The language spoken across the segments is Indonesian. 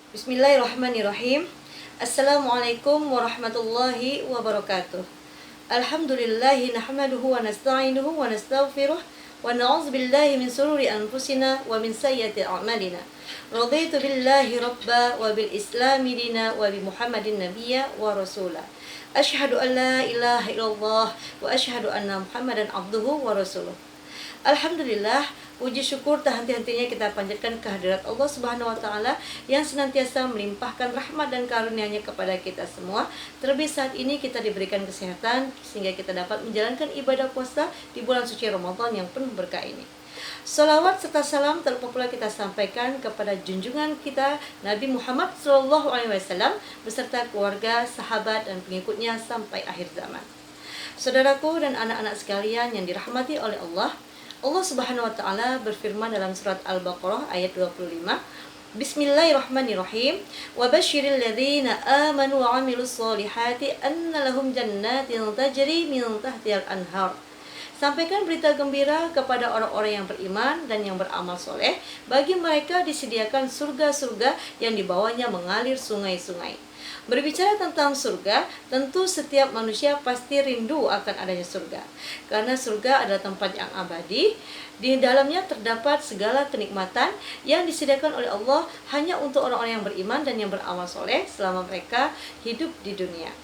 Bismillahirrahmanirrahim. Assalamualaikum warahmatullahi wabarakatuh. Alhamdulillahi nahmaduhu wa nasta'inuhu wa nastaghfiruh wa na'udzu billahi min sururi anfusina wa min sayyiati a'malina. Raditu billahi rabba wa bil islami dina wa bi Muhammadin nabiyya wa rasula. Asyhadu an la ilaha illallah wa asyhadu anna Muhammadan abduhu wa rasuluh. Alhamdulillah, puji syukur tak henti-hentinya kita panjatkan kehadirat Allah Subhanahu wa taala yang senantiasa melimpahkan rahmat dan karunia-Nya kepada kita semua. Terlebih saat ini kita diberikan kesehatan sehingga kita dapat menjalankan ibadah puasa di bulan suci Ramadan yang penuh berkah ini. Salawat serta salam terlupa pula kita sampaikan kepada junjungan kita Nabi Muhammad SAW beserta keluarga, sahabat dan pengikutnya sampai akhir zaman. Saudaraku dan anak-anak sekalian yang dirahmati oleh Allah, Allah Subhanahu wa taala berfirman dalam surat Al-Baqarah ayat 25, Bismillahirrahmanirrahim. Wa basyiril ladzina amanu wa 'amilus solihati anna lahum jannatin tajri min tahtihal anhar. Sampaikan berita gembira kepada orang-orang yang beriman dan yang beramal soleh. Bagi mereka disediakan surga-surga yang di bawahnya mengalir sungai-sungai. Berbicara tentang surga, tentu setiap manusia pasti rindu akan adanya surga. Karena surga adalah tempat yang abadi. Di dalamnya terdapat segala kenikmatan yang disediakan oleh Allah hanya untuk orang-orang yang beriman dan yang beramal soleh selama mereka hidup di dunia.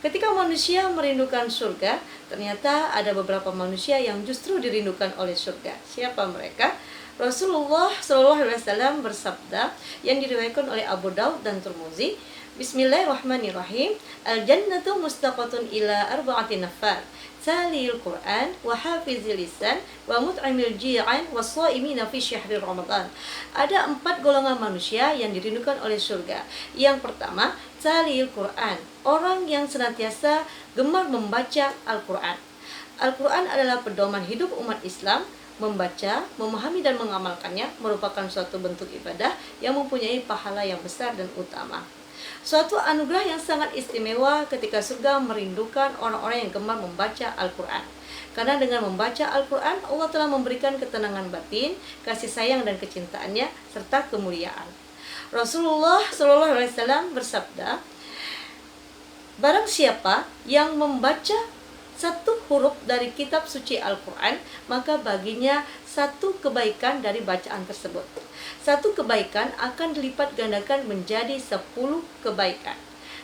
Ketika manusia merindukan surga, ternyata ada beberapa manusia yang justru dirindukan oleh surga. Siapa mereka? Rasulullah SAW bersabda yang diriwayatkan oleh Abu Daud dan Tirmidzi, Bismillahirrahmanirrahim. Al-jannatu mustaqatun ila arba'ati nafar. Talil Quran wa hafizil lisan wa mut'imil ji'an wa shaimina fi syahri Ramadan. Ada 4 golongan manusia yang dirindukan oleh surga. Yang pertama, talil Quran, orang yang senantiasa gemar membaca Al-Quran. Al-Quran adalah pedoman hidup umat Islam. Membaca, memahami dan mengamalkannya merupakan suatu bentuk ibadah yang mempunyai pahala yang besar dan utama. Suatu anugerah yang sangat istimewa ketika surga merindukan orang-orang yang gemar membaca Al-Quran. Karena dengan membaca Al-Quran, Allah telah memberikan ketenangan batin, kasih sayang dan kecintaannya, serta kemuliaan. Rasulullah SAW bersabda, barang siapa yang membaca satu huruf dari kitab suci Al-Quran, maka baginya satu kebaikan dari bacaan tersebut. Satu kebaikan akan dilipat gandakan menjadi 10 kebaikan.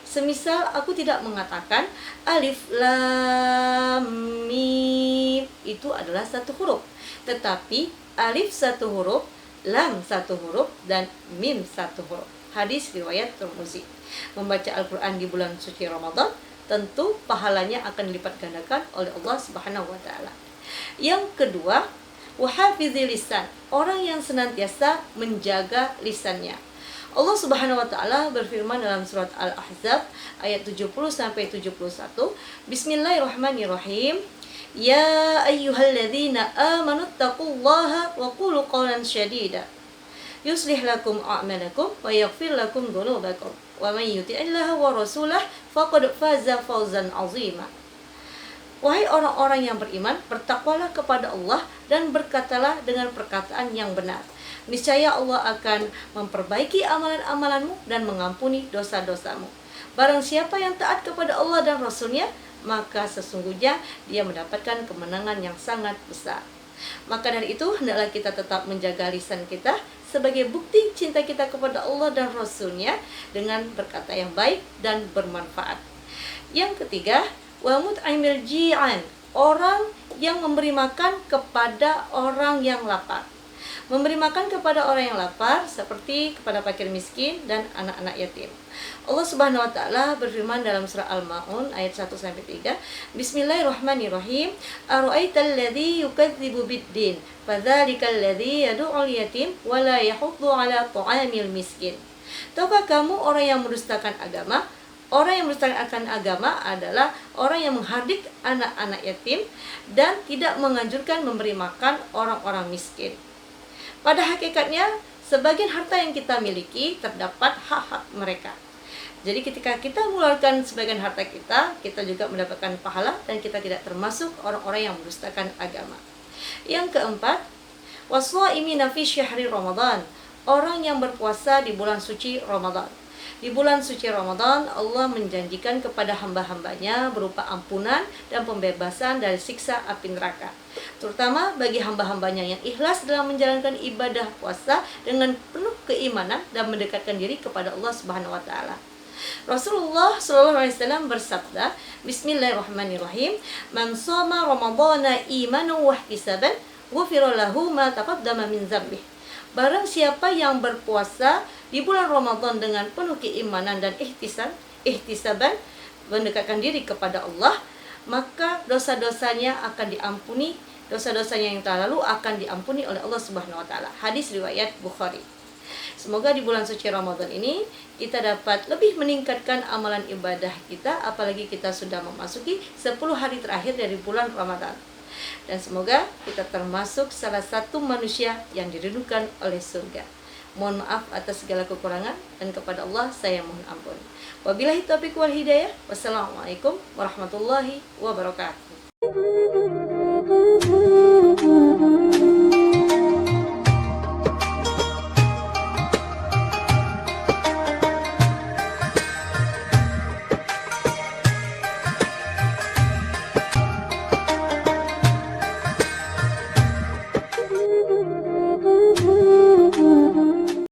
Semisal aku tidak mengatakan alif lam mim, itu adalah satu huruf. Tetapi alif satu huruf, lam satu huruf, dan mim satu huruf. Hadis riwayat Tirmidzi. Membaca Al-Quran di bulan suci Ramadan tentu pahalanya akan dilipat gandakan oleh Allah Subhanahu wa taala. Yang kedua, wahafizil lisan, orang yang senantiasa menjaga lisannya. Allah Subhanahu wa taala berfirman dalam surat Al-Ahzab ayat 70 sampai 71, Bismillahirrahmanirrahim. Ya ayyuhalladzina amanu taqullaha wa qulu qawlan syadida. Yuslih lakum a'malakum wa yaghfir lakum dhunubakum wa may yuti'illaha wa rasulahu faqad faza fawzan 'azima. Wahai orang-orang yang beriman, bertakwalah kepada Allah dan berkatalah dengan perkataan yang benar. Niscaya Allah akan memperbaiki amalan-amalanmu dan mengampuni dosa-dosamu. Barang siapa yang taat kepada Allah dan Rasul-Nya, maka sesungguhnya dia mendapatkan kemenangan yang sangat besar. Maka dari itu, hendaklah kita tetap menjaga lisan kita sebagai bukti cinta kita kepada Allah dan Rasul-Nya dengan berkata yang baik dan bermanfaat. Yang ketiga, wa mut'imil ji'an, orang yang memberi makan kepada orang yang lapar. Memberi makan kepada orang yang lapar seperti kepada fakir miskin dan anak-anak yatim. Allah Subhanahu wa taala berfirman dalam surah Al-Maun ayat 1 sampai 3, Bismillahirrahmanirrahim. Ara'aital ladzi yukadzibu bid-din, fadzalikal ladzi yad'ul yatim wa la yahuddu 'ala ta'amil miskin. Tahukah kamu orang yang mendustakan agama? Orang yang bertanya akan agama adalah orang yang menghardik anak-anak yatim dan tidak menganjurkan memberi makan orang-orang miskin. Pada hakikatnya, sebagian harta yang kita miliki terdapat hak-hak mereka. Jadi ketika kita mengeluarkan sebagian harta kita, kita juga mendapatkan pahala dan kita tidak termasuk orang-orang yang mendustakan agama. Yang keempat, waswaimina fi syahri Ramadan, orang yang berpuasa di bulan suci Ramadan. Di bulan suci Ramadan, Allah menjanjikan kepada hamba-hambanya berupa ampunan dan pembebasan dari siksa api neraka. Terutama bagi hamba-hambanya yang ikhlas dalam menjalankan ibadah puasa dengan penuh keimanan dan mendekatkan diri kepada Allah Subhanahu wa taala. Rasulullah SAW bersabda, Bismillahirrahmanirrahim, Man shoma Ramadhana imanan wa ihtisaban, ghufira lahu ma taqaddama min dzambih. Barang siapa yang berpuasa di bulan Ramadan dengan penuh keimanan dan ihtisaban, mendekatkan diri kepada Allah, maka dosa-dosanya akan diampuni, dosa-dosanya yang telah lalu akan diampuni oleh Allah Subhanahu wa taala. Hadis riwayat Bukhari. Semoga di bulan suci Ramadan ini kita dapat lebih meningkatkan amalan ibadah kita, apalagi kita sudah memasuki 10 hari terakhir dari bulan Ramadan. Dan semoga kita termasuk salah satu manusia yang dirindukan oleh surga. Mohon maaf atas segala kekurangan, dan kepada Allah saya mohon ampun. Wabillahi taufiq wal hidayah. Wassalamualaikum warahmatullahi wabarakatuh.